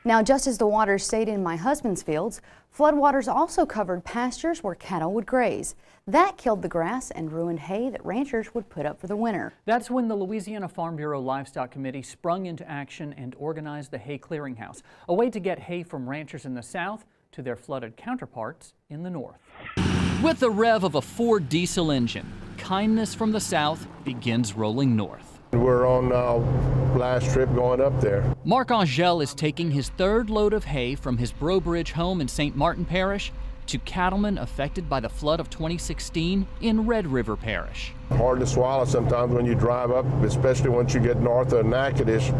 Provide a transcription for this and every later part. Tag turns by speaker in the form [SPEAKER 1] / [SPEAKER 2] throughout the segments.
[SPEAKER 1] Now, just as the water stayed in my husband's fields, floodwaters also covered pastures where cattle would graze. That killed the grass and ruined hay that ranchers would put up for the winter.
[SPEAKER 2] That's when the Louisiana Farm Bureau Livestock Committee sprung into action and organized the Hay Clearinghouse, a way to get hay from ranchers in the south to their flooded counterparts in the north. With the rev of a Ford diesel engine, kindness from the south begins rolling north.
[SPEAKER 3] We're on our last trip going up there.
[SPEAKER 2] Mark Angel is taking his third load of hay from his Brobridge home in St. Martin Parish to cattlemen affected by the flood of 2016 in Red River Parish.
[SPEAKER 3] Hard to swallow sometimes when you drive up, especially once you get north of Natchitoches,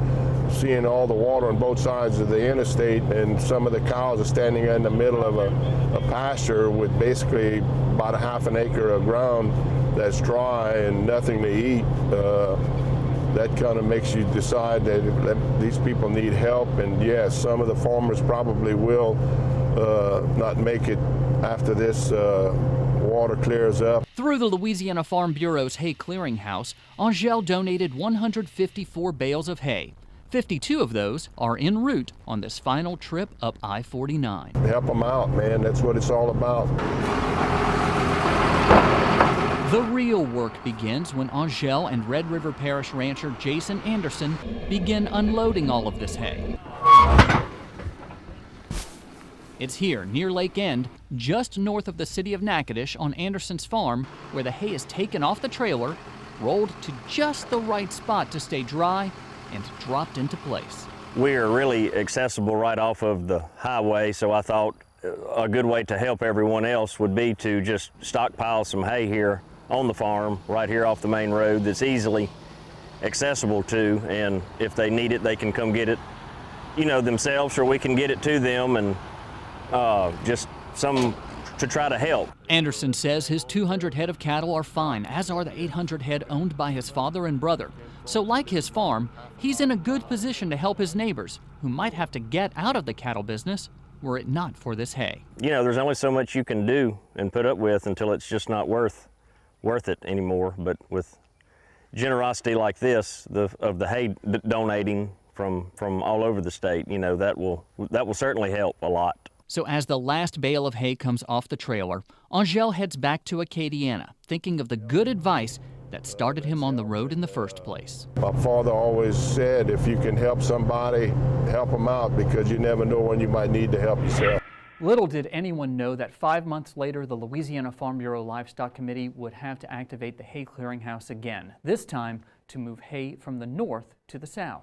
[SPEAKER 3] seeing all the water on both sides of the interstate, and some of the cows are standing in the middle of a pasture with basically about a half an acre of ground that's dry and nothing to eat. That kind of makes you decide that these people need help, and yes, some of the farmers probably will not make it after this water clears up.
[SPEAKER 2] Through the Louisiana Farm Bureau's Hay Clearinghouse, Angel donated 154 bales of hay. 52 of those are en route on this final trip up I-49.
[SPEAKER 3] Help them out, man. That's what it's all about.
[SPEAKER 2] The real work begins when Angel and Red River Parish rancher Jason Anderson begin unloading all of this hay. It's here near Lake End, just north of the city of Natchitoches on Anderson's farm, where the hay is taken off the trailer, rolled to just the right spot to stay dry, and dropped into place.
[SPEAKER 4] We are really accessible right off of the highway, so I thought a good way to help everyone else would be to just stockpile some hay here on the farm, right here off the main road that's easily accessible to, and if they need it, they can come get it, you know, themselves, or we can get it to them, and just some to try to help.
[SPEAKER 2] Anderson says his 200 head of cattle are fine, as are the 800 head owned by his father and brother. So like his farm, he's in a good position to help his neighbors who might have to get out of the cattle business were it not for this hay.
[SPEAKER 4] You know, there's only so much you can do and put up with until it's just not worth it anymore. But with generosity like this, of the hay donating from all over the state, you know, that will certainly help a lot.
[SPEAKER 2] So as the last bale of hay comes off the trailer, Angel heads back to Acadiana, thinking of the good advice that started him on the road in the first place.
[SPEAKER 3] My father always said, if you can help somebody, help them out, because you never know when you might need to help yourself.
[SPEAKER 2] Little did anyone know that 5 months later, the Louisiana Farm Bureau Livestock Committee would have to activate the Hay Clearinghouse again, this time to move hay from the north to the south.